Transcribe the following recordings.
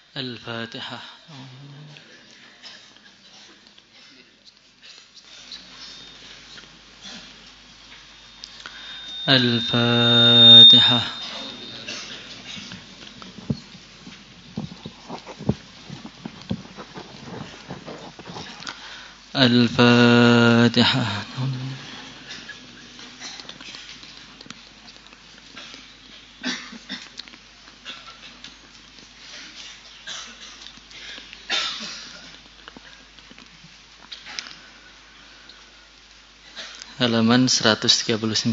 Al-Fatihah. Al-Fatihah. Al-Fatihah. Halaman 139.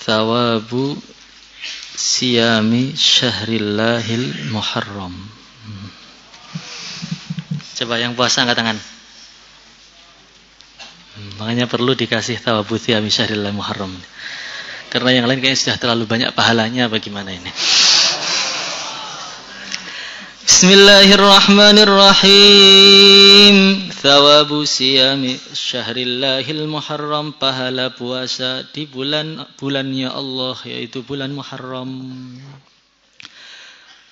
Thawabu siyami syahrillahil muharram. Coba yang puasa angkat tangan. Makanya perlu dikasih thawabu siyami syahrillahil muharram. Karena yang lain kayaknya sudah terlalu banyak pahalanya, bagaimana ini? Bismillahirrahmanirrahim. Thawabu siyami syahrillahil muharram, pahala puasa di bulannya Allah, yaitu bulan Muharram.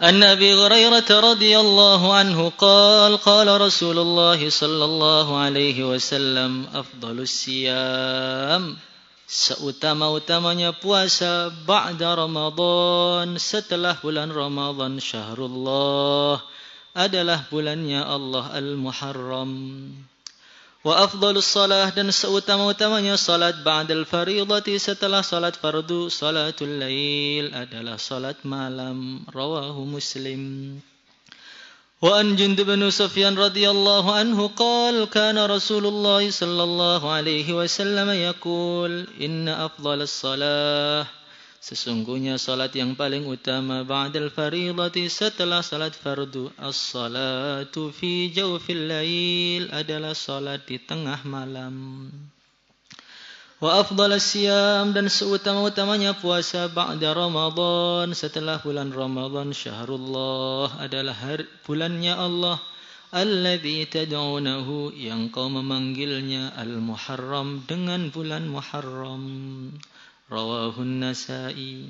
An Abi Hurairah radhiyallahu anhu qala Rasulullah sallallahu alaihi wasallam, afdhalus siyam, seutama-utamanya puasa, ba'da Ramadan, setelah bulan Ramadan, syahrullah, adalah bulannya Allah al-Muharram. Wa afdhalus salah, dan seutama-utamanya salat, ba'dal faridati, setelah salat fardu, salatul lail, adalah salat malam. Rawahu Muslim. Wa an Jundub bin Sufyan radhiyallahu anhu qala kana Rasulullah sallallahu alaihi wasallam yaqul, inna afdhalas salah, sesungguhnya salat yang paling utama, ba'dal faridati, setelah salat fardu, as-salatu fi jawfil lail, adalah salat di tengah malam. Wa afdhalas siyam, dan seutama-utamanya puasa, ba'da Ramadan, setelah bulan Ramadan, syahrullah, adalah bulannya Allah, alladzi tad'unahu, yang kau memanggilnya, al-Muharram, dengan bulan Muharram. Rawahu An-Nasa'i.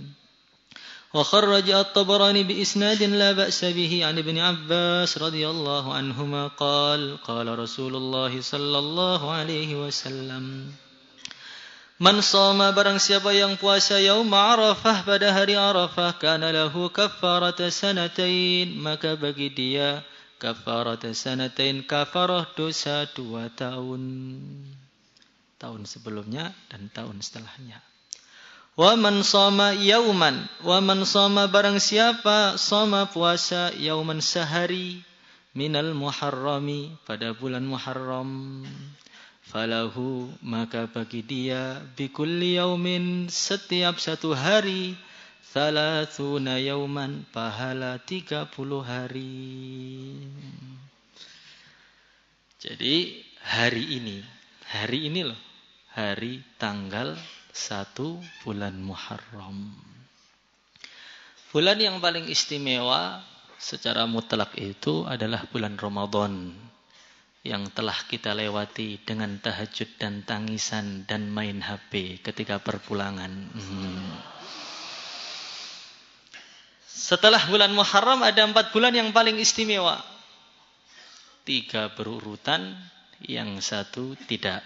Wa kharraja At-Tabarani bi isnadin la ba'sa bihi an Ibn Abbas radhiyallahu anhuma qala Rasulullah sallallahu alaihi wasallam, man shoma, barang siapa yang puasa, yauma Arafah, pada hari Arafah, kana lahu kafarata sanatain, maka bagi dia kafarata sanatain, kafarah dosa 2 tahun. Tahun sebelumnya dan tahun setelahnya. Wa man shoma yauman, wa man shoma, barang siapa shoma puasa, yauman, sehari, minal muharrami, pada bulan Muharram, falahu, maka bagi dia, bikulli yaumin, setiap satu hari, thalathuna yauman, pahala 30 hari. Jadi hari ini loh, hari tanggal 1 bulan Muharram. Bulan yang paling istimewa secara mutlak itu adalah bulan Ramadan, yang telah kita lewati dengan tahajud dan tangisan dan main HP ketika perpulangan. Setelah bulan Muharram ada 4 bulan yang paling istimewa. 3 berurutan, yang 1 tidak.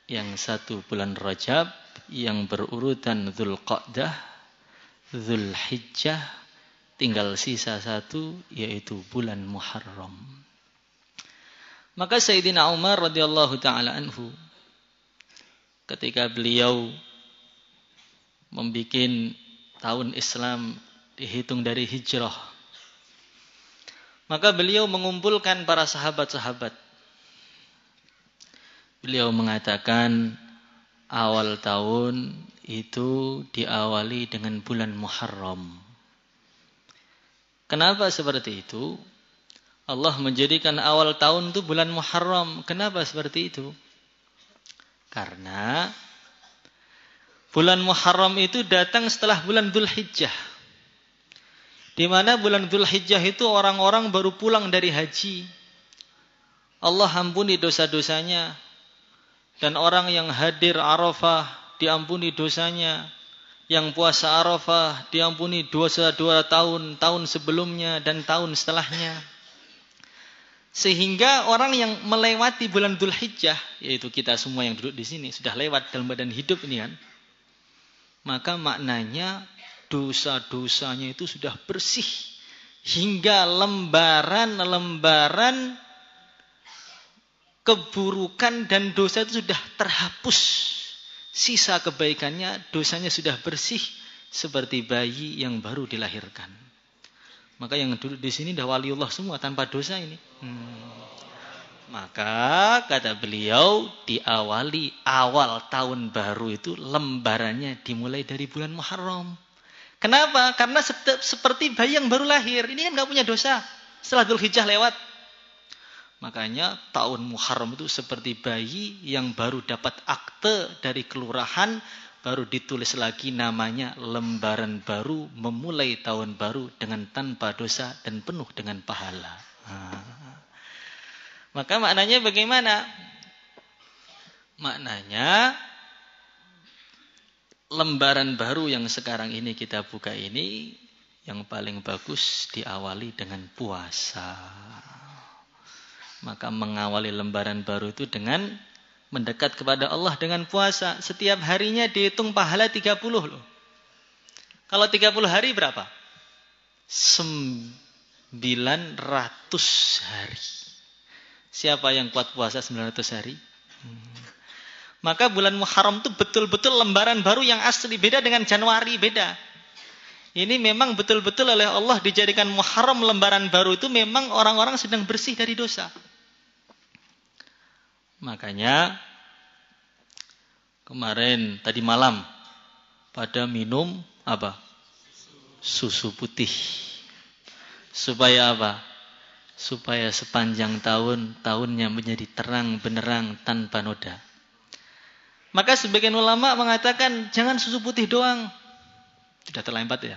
Yang 1 bulan Rajab, yang berurutan Dzulqa'dah, Dzulhijjah, tinggal sisa 1, yaitu bulan Muharram. Maka Sayyidina Umar radhiyallahu ta'ala anhu, ketika beliau membuat tahun Islam dihitung dari hijrah, maka beliau mengumpulkan para sahabat-sahabat. Beliau mengatakan, awal tahun itu diawali dengan bulan Muharram. Kenapa seperti itu? Allah menjadikan awal tahun itu bulan Muharram. Kenapa seperti itu? Karena bulan Muharram itu datang setelah bulan Dzulhijjah. Di mana bulan Dzulhijjah itu orang-orang baru pulang dari haji. Allah ampuni dosa-dosanya. Dan orang yang hadir Arafah diampuni dosanya. Yang puasa Arafah diampuni dosa 2 tahun, tahun sebelumnya dan tahun setelahnya. Sehingga orang yang melewati bulan Dzulhijjah, yaitu kita semua yang duduk di sini sudah lewat dalam badan hidup ini kan. Maka maknanya dosa-dosanya itu sudah bersih hingga lembaran-lembaran keburukan dan dosa itu sudah terhapus. Sisa kebaikannya, dosanya sudah bersih seperti bayi yang baru dilahirkan. Maka yang duduk di sini dah waliullah semua tanpa dosa ini. Maka kata beliau diawali awal tahun baru itu lembarannya dimulai dari bulan Muharram. Kenapa? Karena seperti bayi yang baru lahir. Ini kan nggak punya dosa. Setelah Dzulhijjah lewat. Makanya tahun Muharram itu seperti bayi yang baru dapat akte dari kelurahan, baru ditulis lagi namanya lembaran baru, memulai tahun baru dengan tanpa dosa dan penuh dengan pahala. Maka maknanya bagaimana? Maknanya lembaran baru yang sekarang ini kita buka ini yang paling bagus diawali dengan puasa. Maka mengawali lembaran baru itu dengan mendekat kepada Allah dengan puasa. Setiap harinya dihitung pahala 30 loh. Kalau 30 hari berapa? 900 hari. Siapa yang kuat puasa 900 hari? Maka bulan Muharram itu betul-betul lembaran baru yang asli. Beda dengan Januari, beda. Ini memang betul-betul oleh Allah dijadikan Muharram lembaran baru itu memang orang-orang sedang bersih dari dosa. Makanya kemarin tadi malam pada minum apa? Susu putih. Supaya apa? Supaya sepanjang tahunnya menjadi terang benderang tanpa noda. Maka sebagian ulama mengatakan jangan susu putih doang. Tidak terlambat ya?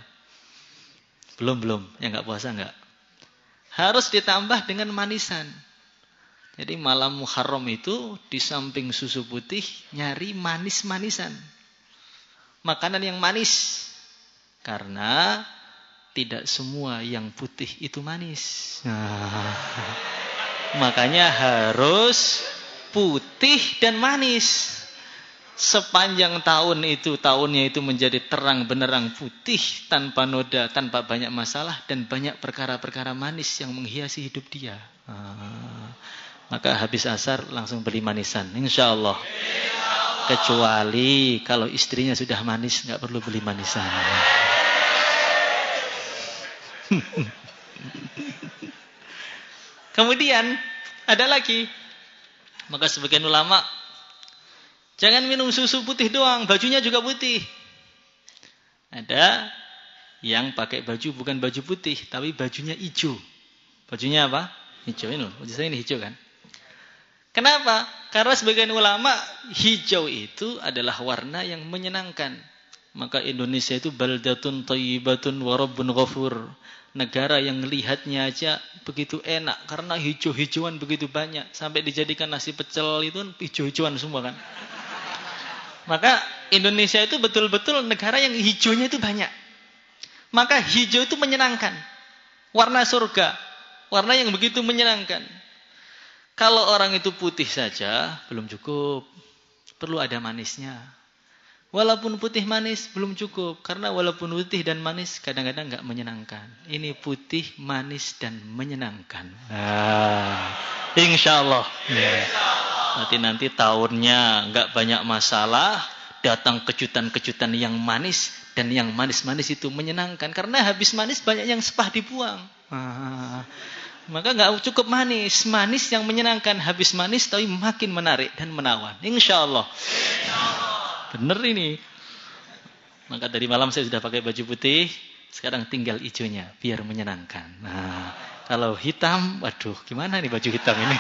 Belum. Yang enggak puasa enggak. Harus ditambah dengan manisan. Jadi malam Muharram itu di samping susu putih nyari manis-manisan. Makanan yang manis. Karena tidak semua yang putih itu manis. Makanya harus putih dan manis. Sepanjang tahunnya itu menjadi terang benerang putih tanpa noda, tanpa banyak masalah dan banyak perkara-perkara manis yang menghiasi hidup dia. Maka habis asar langsung beli manisan, insya Allah. Kecuali kalau istrinya sudah manis, nggak perlu beli manisan. Kemudian ada lagi, maka sebagian ulama jangan minum susu putih doang, bajunya juga putih. Ada yang pakai baju bukan baju putih, tapi bajunya hijau. Bajunya apa? Hijau ini loh, baju saya ini hijau kan? Kenapa? Karena sebagian ulama hijau itu adalah warna yang menyenangkan. Maka Indonesia itu baldatun thayyibatun wa rabbun ghafur. Negara yang lihatnya aja begitu enak karena hijau-hijauan begitu banyak sampai dijadikan nasi pecel itu hijau-hijauan semua kan. Maka Indonesia itu betul-betul negara yang hijaunya itu banyak. Maka hijau itu menyenangkan. Warna surga, warna yang begitu menyenangkan. Kalau orang itu putih saja belum cukup, perlu ada manisnya. Walaupun putih manis belum cukup, karena walaupun putih dan manis kadang-kadang enggak menyenangkan. Ini putih, manis dan menyenangkan. Insya Allah. Nanti tahunnya enggak banyak masalah, datang kejutan-kejutan yang manis dan yang manis-manis itu menyenangkan. Karena habis manis banyak yang sepah dibuang. Maka enggak cukup manis, manis yang menyenangkan, habis manis tapi makin menarik dan menawan. Insya Allah. Benar ini. Maka tadi malam saya sudah pakai baju putih, sekarang tinggal hijaunya biar menyenangkan. Nah, kalau hitam, waduh, gimana nih baju hitam ini?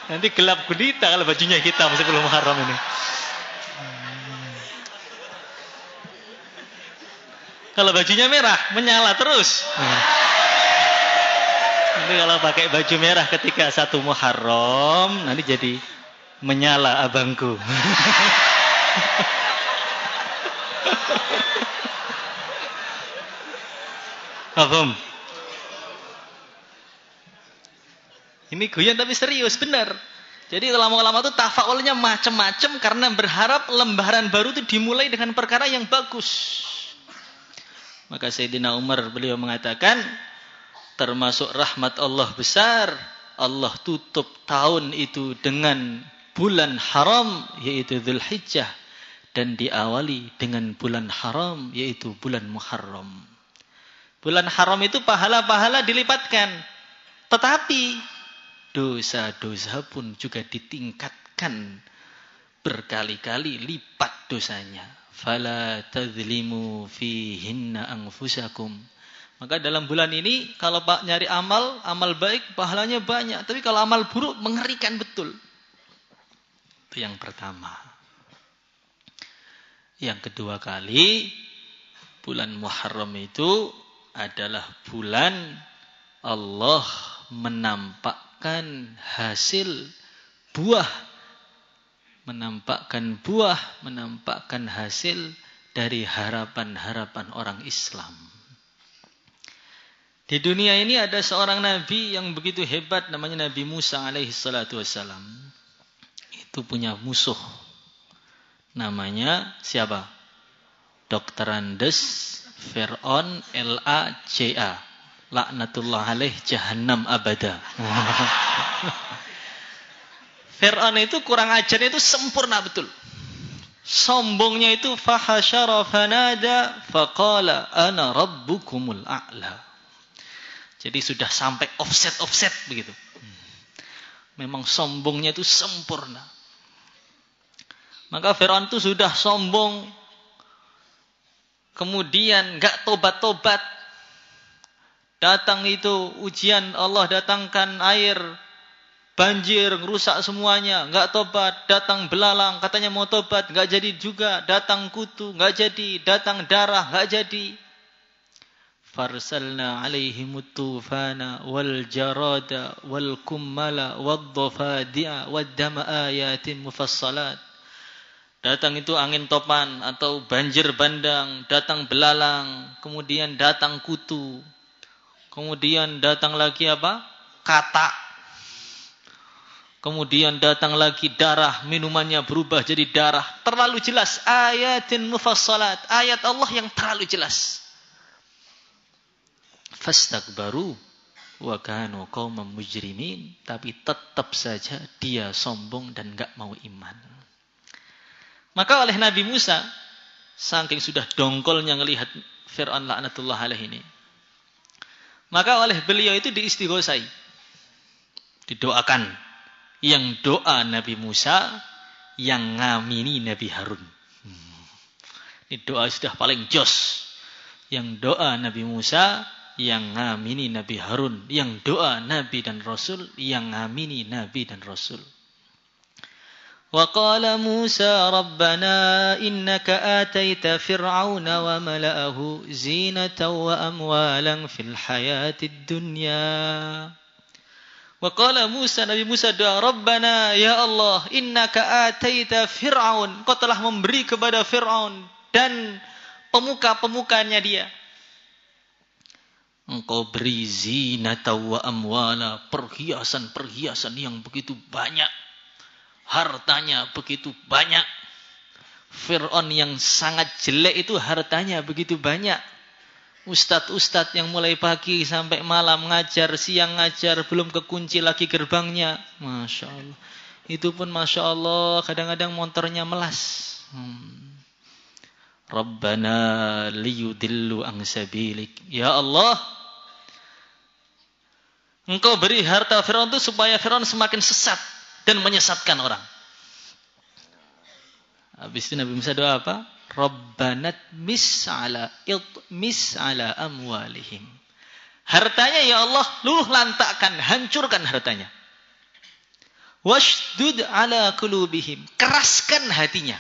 Nanti gelap gulita kalau bajunya hitam sebelum Muharram ini. Kalau bajunya merah, menyala terus. Nanti kalau pakai baju merah ketika 1 Muharram, nanti jadi menyala abangku. Paham? Ini guyon tapi serius, benar. Jadi ulama-ulama itu tafa'ulnya macam-macam karena berharap lembaran baru itu dimulai dengan perkara yang bagus. Maka Sayyidina Umar beliau mengatakan, termasuk rahmat Allah besar, Allah tutup tahun itu dengan bulan haram, yaitu Dzulhijjah, dan diawali dengan bulan haram, yaitu bulan Muharram. Bulan haram itu pahala-pahala dilipatkan, tetapi dosa-dosa pun juga ditingkatkan berkali-kali lipat dosanya. Fala tadzlimu fihinna anfusakum. Maka dalam bulan ini kalau Pak nyari amal baik pahalanya banyak, tapi kalau amal buruk mengerikan betul. Itu yang pertama. Yang kedua kali, bulan Muharram itu adalah bulan Allah menampakkan hasil buah, menampakkan hasil dari harapan-harapan orang Islam. Di dunia ini ada seorang nabi yang begitu hebat, namanya Nabi Musa alaihi salatu wassalam. Itu punya musuh. Namanya siapa? Dr. Andes Fir'aun L.A.J.A. Laknatullah alaih jahannam abada. Fir'aun itu kurang ajarnya itu sempurna betul. Sombongnya itu fahasyara fanada faqala ana rabbukumul a'la. Jadi sudah sampai offset begitu. Memang sombongnya itu sempurna. Maka Fir'aun itu sudah sombong, kemudian enggak tobat-tobat. Datang itu ujian, Allah datangkan air banjir, rusak semuanya, enggak tobat. Datang belalang, katanya mau tobat, enggak jadi juga. Datang kutu, enggak jadi. Datang darah, enggak jadi. Farsalna alaihimut tufana wal jarada wal kummala wad dhafadi'a wad dama ayatin mufassalat. Datang itu angin topan atau banjir bandang, datang belalang, kemudian datang kutu. Kemudian datang lagi apa? Katak. Kemudian datang lagi darah, minumannya berubah jadi darah. Terlalu jelas. Ayatin mufassalat. Ayat Allah yang terlalu jelas. Fastakbaru wa kanu qauman mujrimin. Tapi tetap saja dia sombong dan enggak mau iman. Maka oleh Nabi Musa, saking sudah dongkolnya ngelihat Fir'aun laknatullah alaih ini, maka oleh beliau itu diistighosai, didoakan. Yang doa Nabi Musa, yang ngamini Nabi Harun. Ini doa sudah paling jos. Yang doa Nabi Musa, yang ngamini Nabi Harun. Yang doa Nabi dan Rasul, yang ngamini Nabi dan Rasul. Wa qala Musa Rabbana innaka ataita fir'auna wa mala'ahu zinatan wa amwalan fil hayatid dunya. Wa qala Musa, Nabi Musa doa, Rabbana ya Allah innaka ataita fir'aun, kau telah memberi kepada Fir'aun dan pemuka-pemukanya dia. Engkau beri zinatan wa amwala, perhiasan-perhiasan yang begitu banyak. Hartanya begitu banyak. Fir'aun yang sangat jelek itu hartanya begitu banyak. Ustadz-ustadz yang mulai pagi sampai malam ngajar, siang ngajar, belum kekunci lagi gerbangnya. Masya Allah. Itu pun Masya Allah kadang-kadang motornya melas. Rabbana liyudillu an sabilik. Ya Allah, Engkau beri harta Fir'aun itu supaya Fir'aun semakin sesat dan menyesatkan orang. Habis itu Nabi Musa doa apa? Rabbanat mis ala amwalihim. Hartanya ya Allah, luluh lantakkan, hancurkan hartanya. Washdud ala qulubihim. Keraskan hatinya.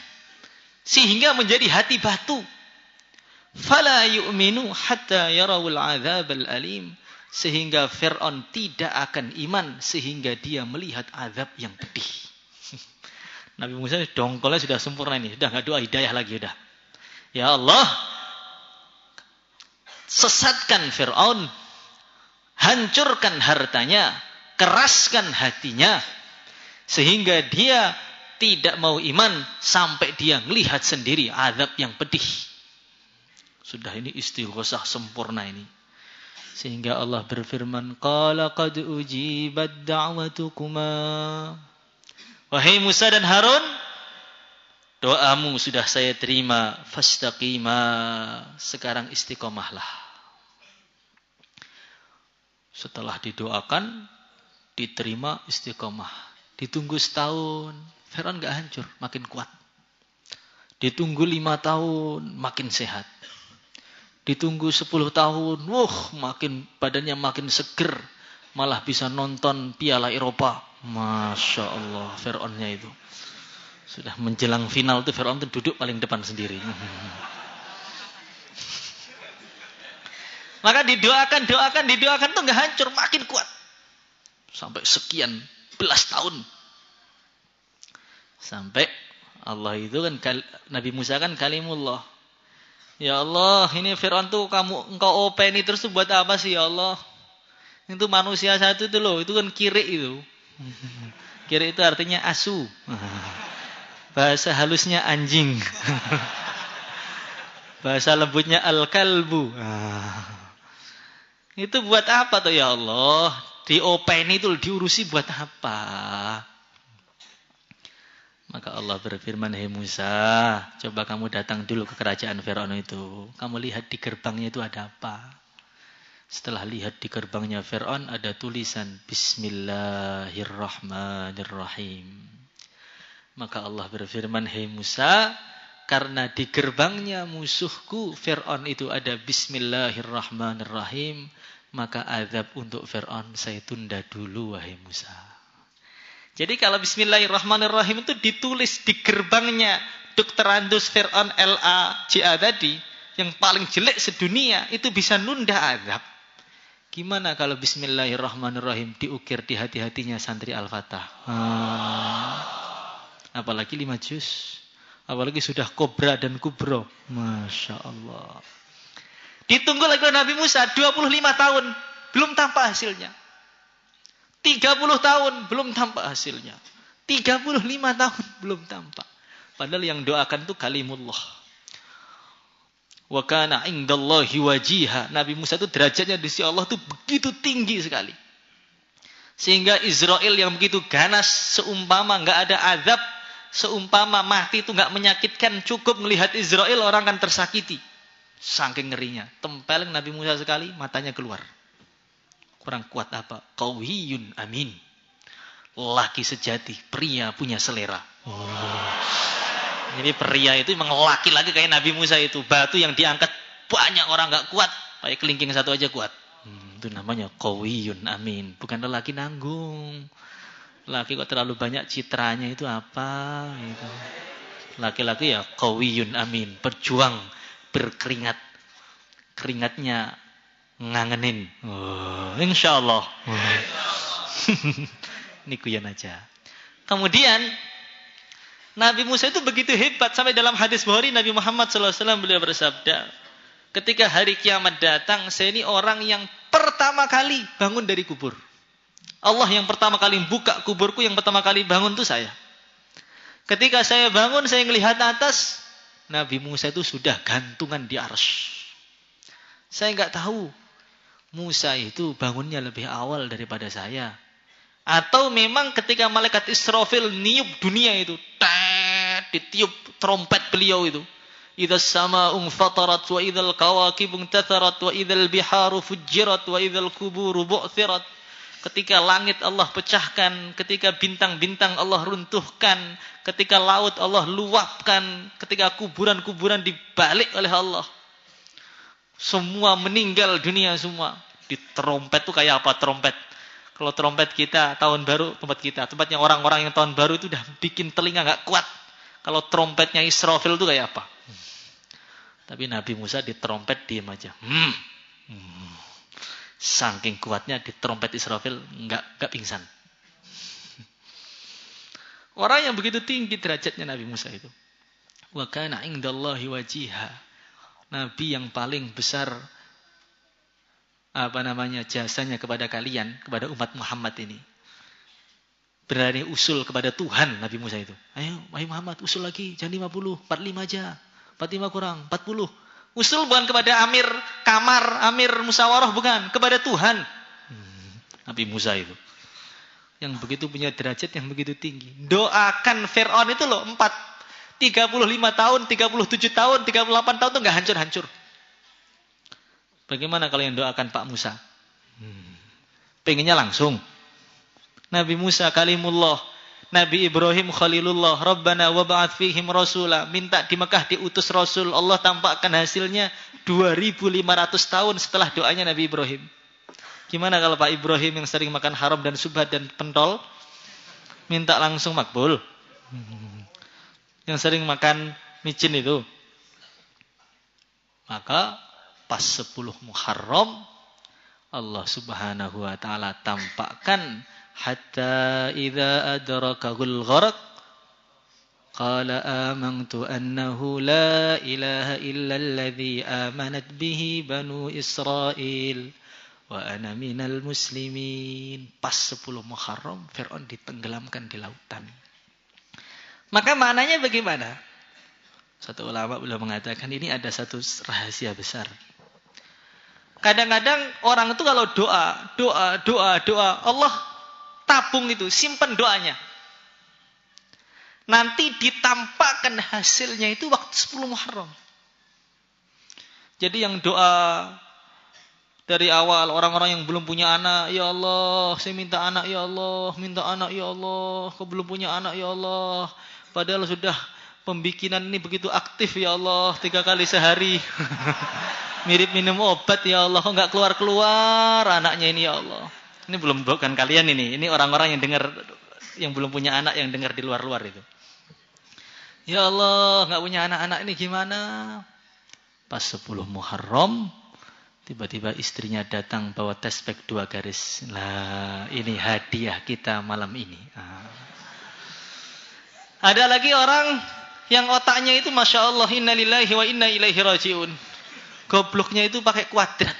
Sehingga menjadi hati batu. Fala yu'minu hatta yarawul adzabal alim. Sehingga Fir'aun tidak akan iman sehingga dia melihat azab yang pedih. Nabi Musa dongkolnya sudah sempurna ini. Sudah enggak doa hidayah lagi sudah. Ya Allah, sesatkan Fir'aun, hancurkan hartanya, keraskan hatinya, sehingga dia tidak mau iman sampai dia melihat sendiri azab yang pedih. Sudah ini istighosah sempurna ini. Sehingga Allah berfirman, qala qad ujibat da'watukuma. Wahai Musa dan Harun, doamu sudah saya terima, fastaqima. Sekarang istiqomahlah. Setelah didoakan, diterima istiqomah. Ditunggu setahun, Fir'aun gak hancur, makin kuat. Ditunggu 5 tahun, makin sehat. Ditunggu 10 tahun, badannya makin seger. Malah bisa nonton Piala Eropa. Masya Allah, Fir'aunnya itu. Sudah menjelang final itu Fir'aun itu duduk paling depan sendiri. Maka didoakan tuh gak hancur, makin kuat. Sampai sekian belas tahun. Sampai Allah itu kan, Nabi Musa kan kalimullah. Ya Allah, ini Fir'aun tuh engkau openi terus buat apa sih ya Allah? Itu manusia satu itu loh, itu kan kiri itu. Kiri itu artinya asu. Bahasa halusnya anjing. Bahasa lembutnya al-kalbu. Itu buat apa tuh ya Allah? Diopeni itu diurusi buat apa? Maka Allah berfirman, "Hai Musa, coba kamu datang dulu ke kerajaan Firaun itu. Kamu lihat di gerbangnya itu ada apa?" Setelah lihat di gerbangnya Firaun ada tulisan Bismillahirrahmanirrahim. Maka Allah berfirman, "Hai Musa, karena di gerbangnya musuhku Firaun itu ada Bismillahirrahmanirrahim, maka azab untuk Firaun saya tunda dulu wahai Musa." Jadi kalau Bismillahirrahmanirrahim itu ditulis di gerbangnya Dr. Andus Fir'aun LAJA tadi, yang paling jelek sedunia, itu bisa nunda azab. Gimana kalau Bismillahirrahmanirrahim diukir di hati-hatinya santri Al-Fatah? Apalagi 5 juz. Apalagi sudah kobra dan kubro. Masya Allah. Ditunggu lagi Nabi Musa 25 tahun. Belum tampak hasilnya. 30 tahun belum tampak hasilnya. 35 tahun belum tampak. Padahal yang doakan itu kalimullah. Wa kana indallahi wajiha. Nabi Musa itu derajatnya di sisi Allah itu begitu tinggi sekali. Sehingga Israel yang begitu ganas, seumpama enggak ada azab, seumpama mati itu enggak menyakitkan, cukup melihat Israel orang akan tersakiti. Saking ngerinya. Tempeleng Nabi Musa sekali, matanya keluar. Kurang kuat apa? Qawiyun amin. Laki sejati, pria punya selera. Jadi pria itu memang laki-laki kayak Nabi Musa itu. Batu yang diangkat banyak orang gak kuat. Pakai kelingking satu aja kuat. Itu namanya qawiyun amin. Bukan lelaki nanggung. Laki kok terlalu banyak citranya itu apa? Gitu. Laki-laki ya qawiyun amin. Berjuang, berkeringat. Keringatnya ngangenin. Insya Allah. Ini kuyan aja. Kemudian Nabi Musa itu begitu hebat sampai dalam hadis Bukhari Nabi Muhammad SAW beliau bersabda, ketika hari kiamat datang, saya ini orang yang pertama kali bangun dari kubur. Allah yang pertama kali buka kuburku, yang pertama kali bangun itu saya. Ketika saya bangun, saya melihat atas, Nabi Musa itu sudah gantungan di arsy. Saya enggak tahu Musa itu bangunnya lebih awal daripada saya. Atau memang ketika malaikat Israfil niup dunia itu, ditiup trompet beliau itu. Idza samaa'u fatarat wa idzal kawakibu intatharat wa idzal biharu fujjirat wa idzal quburu bu'thirat. ketika langit Allah pecahkan, ketika bintang-bintang Allah runtuhkan, ketika laut Allah luapkan, ketika kuburan-kuburan dibalik oleh Allah. Semua meninggal dunia semua. Di trompet tuh kayak apa trompet? Kalau trompet kita tahun baru, tempatnya orang-orang yang tahun baru itu udah bikin telinga nggak kuat. Kalau trompetnya Israfil itu kayak apa? Tapi Nabi Musa di trompet diam aja. Saking kuatnya di trompet Israfil nggak pingsan. Orang yang begitu tinggi derajatnya Nabi Musa itu. Wa kana indallahi wajiha. Nabi yang paling besar jasanya kepada kalian, kepada umat Muhammad ini. Berani usul kepada Tuhan Nabi Musa itu. Ayo, wahai Muhammad, usul lagi, jangan 50, 45 aja. 45 kurang, 40. Usul bukan kepada amir kamar, amir musyawarah, bukan, kepada Tuhan. Nabi Musa itu. Yang begitu punya derajat yang begitu tinggi. Doakan Fir'aun itu loh, 35 tahun, 37 tahun, 38 tahun itu enggak hancur-hancur. Bagaimana kalau yang doakan Pak Musa? Pengennya langsung. Nabi Musa kalimullah, Nabi Ibrahim khalilullah, Rabbana wab'ats fihim rasula, minta di Mekah diutus Rasul, Allah tampakkan hasilnya 2500 tahun setelah doanya Nabi Ibrahim. Gimana kalau Pak Ibrahim yang sering makan haram dan subhat dan pentol, minta langsung makbul? Yang sering makan micin itu. Maka pas 10 Muharram Allah Subhanahu wa taala tampakkan hatta idza adrakahul gharq qala amantu annahu la ilaha illa alladhi amanat bihi banu Israil wa ana minal muslimin. Pas 10 Muharram Fir'aun ditenggelamkan di lautan. Maka maknanya bagaimana? Satu ulama belum mengatakan ini ada satu rahasia besar. Kadang-kadang orang itu kalau doa, Allah tabung itu, simpan doanya. Nanti ditampakkan hasilnya itu waktu 10 Muharram. Jadi yang doa dari awal, orang-orang yang belum punya anak, ya Allah, saya minta anak, ya Allah, minta anak, ya Allah, kau belum punya anak, ya Allah. Padahal sudah pembikinan ini begitu aktif, ya Allah, 3 kali sehari. Mirip minum obat, ya Allah, kok nggak keluar-keluar anaknya ini, ya Allah. Ini belum, bukan kalian ini orang-orang yang dengar, yang belum punya anak, yang dengar di luar-luar itu. Ya Allah, nggak punya anak-anak ini gimana? Pas 10 Muharram, tiba-tiba istrinya datang bawa tespek 2 garis. Lah, ini hadiah kita malam ini. Ada lagi orang yang otaknya itu Masya Allah, inna lillahi wa inna ilaihi raji'un. Gobloknya itu pakai kuadrat.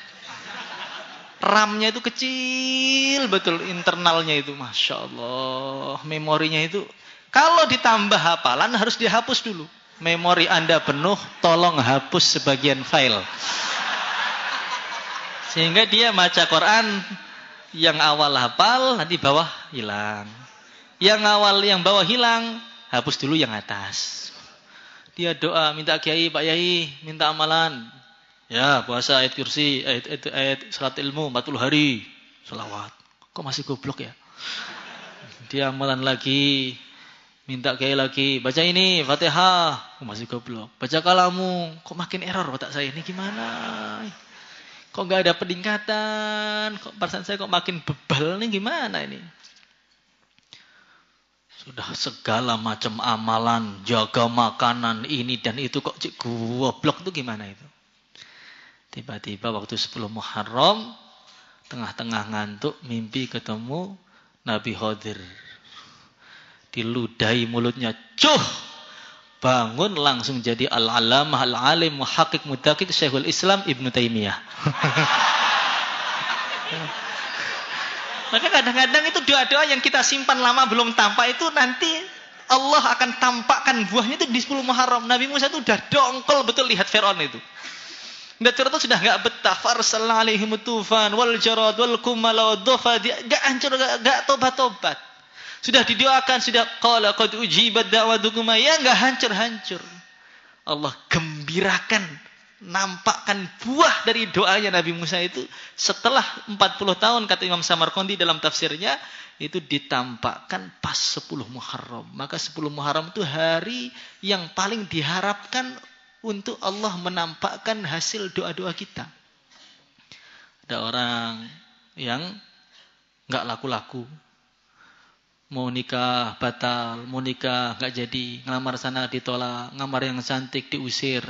RAM-nya itu kecil betul, internalnya itu Masya Allah. Memorinya itu, kalau ditambah hafalan harus dihapus dulu. Memori Anda penuh, tolong hapus sebagian file. Sehingga dia baca Quran, yang awal hafal, nanti bawah hilang. Yang bawah hilang, hapus dulu yang atas. Dia doa, minta kiai, Pak Yai, minta amalan. Ya, puasa ayat kursi, ayat salat ilmu 40 hari, selawat. Kok masih goblok ya? Dia amalan lagi, minta kiai lagi, baca ini, Fatihah, kok masih goblok. Baca kalamu, kok makin error otak saya ini gimana? Kok nggak ada peningkatan? Kok perasaan saya kok makin bebal nih gimana ini? Sudah segala macam amalan, jaga makanan ini dan itu kok goblok tuh gimana itu? Tiba-tiba waktu 10 Muharram, tengah-tengah ngantuk, mimpi ketemu Nabi Khidir. Diludahi mulutnya, cuh! Bangun langsung jadi al-alamah, al-alim, muhaqqiq, mudaqqiq, Syekhul Islam Ibnu Taimiyah. Maka kadang-kadang itu doa-doa yang kita simpan lama belum tampak itu nanti Allah akan tampakkan buahnya itu di 10 Muharram. Nabi Musa itu udah dongkol betul lihat Fir'aun itu. Dan Fir'aun itu sudah enggak betah. Farsalna alaihim tufan wal jarad wal kumala wad dhafadi. Enggak hancur, enggak tobat-tobat. Sudah didoakan, sudah qala qad ujibat da'watukuma, ya enggak hancur-hancur. Allah gembirakan nampakkan buah dari doanya Nabi Musa itu setelah 40 tahun, kata Imam Samarqandi dalam tafsirnya, itu ditampakkan pas 10 Muharram. Maka 10 Muharram itu hari yang paling diharapkan untuk Allah menampakkan hasil doa-doa kita. Ada orang yang nggak laku-laku, mau nikah batal, mau nikah nggak jadi, ngelamar sana ditolak, ngamar yang cantik diusir,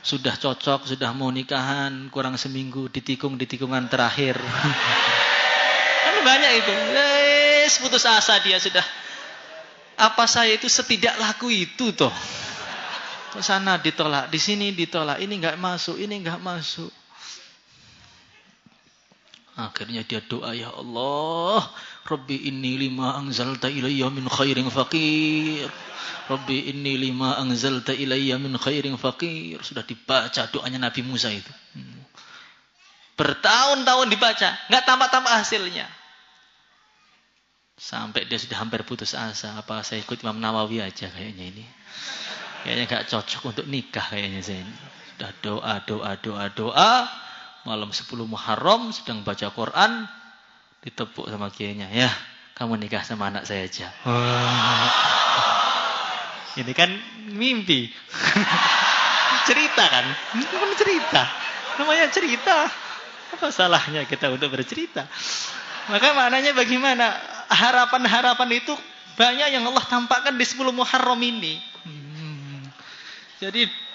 sudah cocok, sudah mau nikahan, kurang seminggu ditikung di tikungan terakhir. Kan banyak itu. Putus asa dia sudah. Apa saya itu setidak laku itu toh? Ke sana ditolak, di sini ditolak, ini enggak masuk, ini enggak masuk. Akhirnya dia doa, ya Allah, Rabbi inni lima anzalta ilayya min khairin faqir. Rabbi inni lima anzalta ilayya min khairin faqir. Sudah dibaca doanya Nabi Musa itu. Bertahun-tahun dibaca, enggak tampak-tampak hasilnya. Sampai dia sudah hampir putus asa. Apa saya ikut Imam Nawawi aja kayaknya ini. Kayaknya enggak cocok untuk nikah kayaknya saya ini. Sudah doa. Malam 10 Muharram sedang baca Quran, ditepuk sama kiainya. Ya, kamu nikah sama anak saya aja. Ini kan mimpi. Cerita kan? Ini kan cerita. Namanya cerita. Apa salahnya kita untuk bercerita? Maka maknanya bagaimana? Harapan-harapan itu banyak yang Allah tampakkan di 10 Muharram ini. Jadi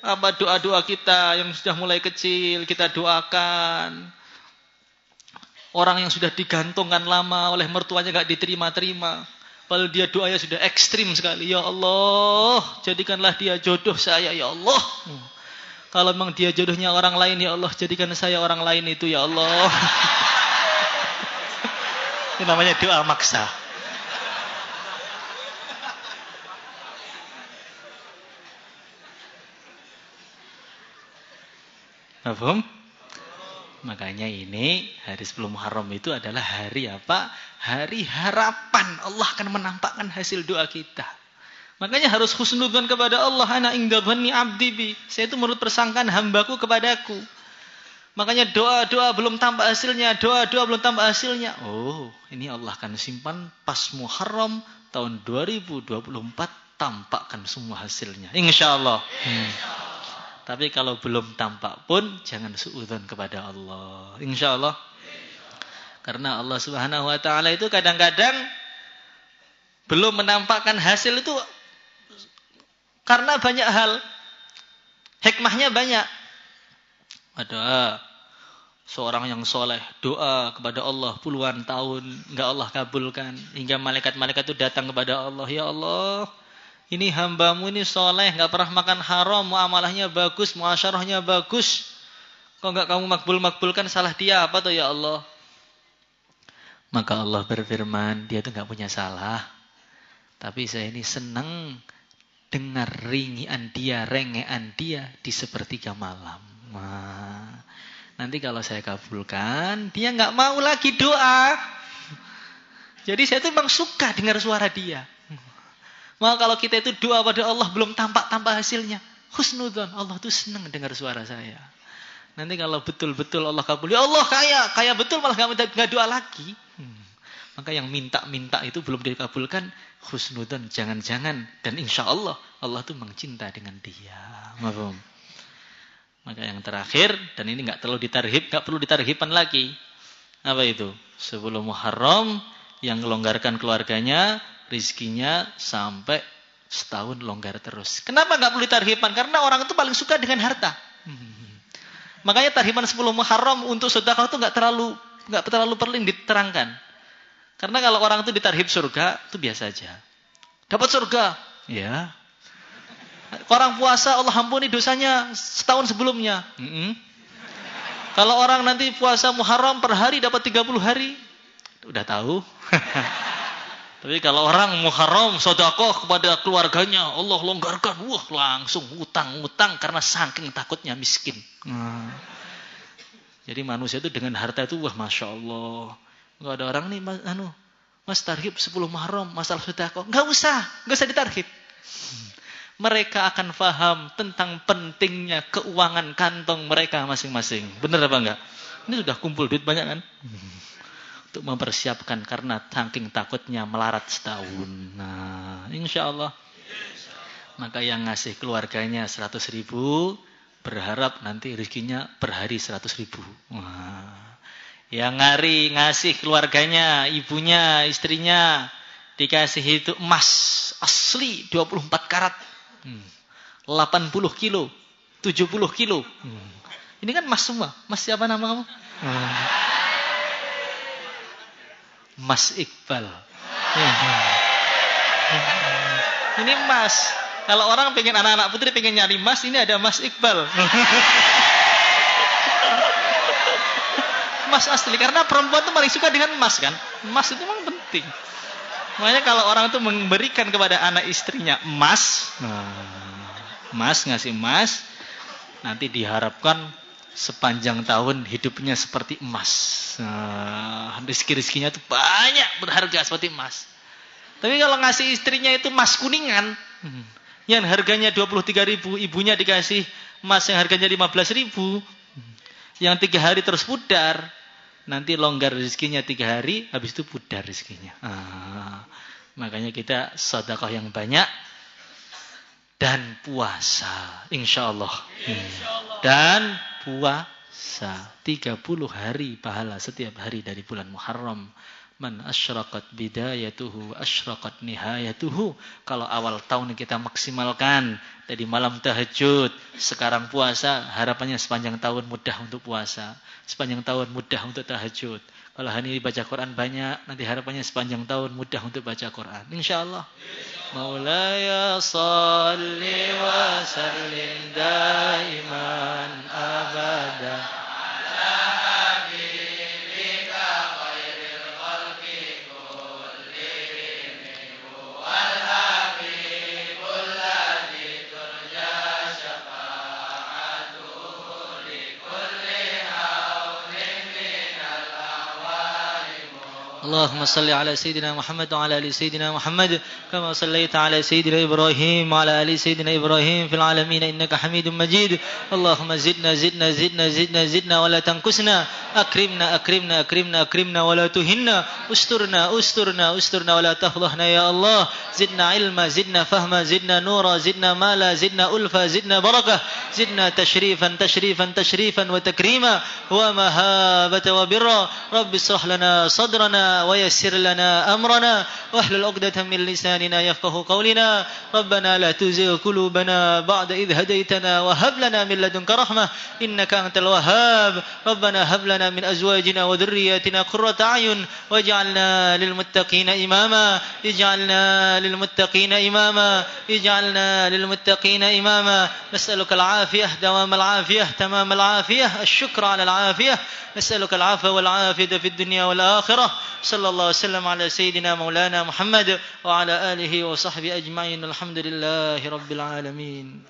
apa doa-doa kita yang sudah mulai kecil kita doakan. Orang yang sudah digantungkan lama oleh mertuanya enggak diterima-terima. Padahal dia doanya sudah ekstrim sekali. Ya Allah, jadikanlah dia jodoh saya ya Allah. Kalau memang dia jodohnya orang lain ya Allah, jadikan saya orang lain itu ya Allah. Itu namanya doa maksa. Paham? Makanya ini hari 10 Muharram itu adalah hari apa? Hari harapan Allah akan menampakkan hasil doa kita. Makanya harus husnudzon kepada Allah. Ana inda dhanni 'abdi bi. Saya itu menurut persangkaan hambaku kepadaku. Makanya doa-doa belum tampak hasilnya, doa-doa belum tampak hasilnya. Oh, ini Allah akan simpan pas Muharram tahun 2024 tampakkan semua hasilnya. Insyaallah. Tapi kalau belum tampak pun jangan suudzon kepada Allah. Insyaallah. Karena Allah Subhanahu wa taala itu kadang-kadang belum menampakkan hasil itu karena banyak hal. Hikmahnya banyak. Ada seorang yang soleh doa kepada Allah puluhan tahun enggak Allah kabulkan, hingga malaikat-malaikat itu datang kepada Allah, ya Allah, ini hambamu ini soleh, enggak pernah makan haram, muamalahnya bagus, muasyarahnya bagus, kok enggak kamu makbul-makbulkan, salah dia apa tuh ya Allah? Maka Allah berfirman, dia itu enggak punya salah, tapi saya ini senang dengar ringian dia, rengean dia di sepertiga malam. Nah, nanti kalau saya kabulkan, dia nggak mau lagi doa. Jadi saya itu memang suka dengar suara dia. Maka kalau kita itu doa pada Allah belum tampak-tampak hasilnya, husnudzon, Allah tuh senang dengar suara saya. Nanti kalau betul-betul Allah kabul, ya Allah kaya betul malah nggak doa lagi. Maka yang minta-minta itu belum dikabulkan, husnudzon, jangan-jangan, dan insya Allah Allah tuh mencinta dengan dia. Mahfum? Maka yang terakhir, dan ini enggak terlalu ditarhib, enggak perlu ditarhiban lagi. Apa itu? 10 Muharram yang melonggarkan keluarganya, rizkinya sampai setahun longgar terus. Kenapa enggak perlu ditarhiban? Karena orang itu paling suka dengan harta. Makanya tarhiban 10 Muharram untuk sedekah itu enggak terlalu perlu diterangkan. Karena kalau orang itu ditarhib surga, itu biasa aja. Dapat surga, ya. Orang puasa Allah ampuni dosanya setahun sebelumnya. Kalau orang nanti puasa Muharram per hari dapat 30 hari, udah tahu. Tapi kalau orang Muharram sedekah kepada keluarganya, Allah longgarkan, wah langsung utang karena saking takutnya miskin. Jadi manusia itu dengan harta itu wah masya Allah. Enggak ada orang nih Mas tarhib 10 Muharram masalah sedekah, enggak usah ditarhib. mereka akan paham tentang pentingnya keuangan kantong mereka masing-masing. Benar apa enggak? Ini sudah kumpul duit banyak kan? Untuk mempersiapkan karena saking takutnya melarat setahun. Nah, insya Allah. Maka yang ngasih keluarganya 100.000 berharap nanti rezekinya per hari 100.000. Nah, yang ngasih keluarganya, ibunya, istrinya dikasih itu emas asli 24 karat. 80 kilo, 70 kilo. Ini kan emas semua. Mas siapa nama kamu? Mas Iqbal. Ini emas. Kalau orang pengen anak-anak putri pengen nyari emas, ini ada Mas Iqbal. Emas asli. Karena perempuan tuh paling suka dengan emas kan. Emas itu memang penting. Makanya kalau orang itu memberikan kepada anak istrinya emas, ngasih emas, nanti diharapkan sepanjang tahun hidupnya seperti emas. Rezeki-rezekinya itu banyak berharga seperti emas. Tapi kalau ngasih istrinya itu emas kuningan, yang harganya 23.000, ibunya dikasih emas yang harganya 15.000, yang 3 hari terus pudar. Nanti longgar rezekinya 3 hari, habis itu pudar rezekinya. Makanya kita sedekah yang banyak dan puasa, insya Allah. Dan puasa 30 hari pahala setiap hari dari bulan Muharram. Man asyraqat bidayatuhu asyraqat nihayatuhu. Kalau awal tahun kita maksimalkan dari malam tahajud, sekarang puasa, harapannya sepanjang tahun mudah untuk puasa, sepanjang tahun mudah untuk tahajud. Kalau hari ini baca Quran banyak, nanti harapannya sepanjang tahun mudah untuk baca Quran, insyaallah. Maulaya shalli wa sallim daiman abada اللهم صل على سيدنا محمد وعلى ال سيدنا محمد كما صليت على سيدنا ابراهيم وعلى ال سيدنا ابراهيم في العالمين انك حميد مجيد. اللهم زدنا زدنا زدنا زدنا زدنا ولا تنقصنا. اكرمنا اكرمنا اكرمنا اكرمنا ولا تهنا. استرنا استرنا استرنا ولا تفضحنا يا الله. زدنا علما زدنا فهما زدنا نورا زدنا مالا زدنا ألفا زدنا بركة زدنا تشريفا تشريفا تشريفا وتكريما ومهابة وبرا. رب اشرح لنا صدرنا ويسر لنا أمرنا واحلل عقدة من لساننا يفقه قولنا. ربنا لا تزغ قلوبنا بعد إذ هديتنا وهب لنا من لدنك رحمة إنك أنت الوهاب. ربنا هب لنا من أزواجنا وذرياتنا قرة أعين واجعلنا للمتقين إماما. اجعلنا للمتقين إماما. اجعلنا للمتقين إماما. نسألك العافية دوام العافية تمام العافية الشكر على العافية. نسألك العفو والعافية في الدنيا والآخرة. صلى الله وسلم على سيدنا مولانا محمد وعلى آله وصحبه أجمعين. الحمد لله رب العالمين.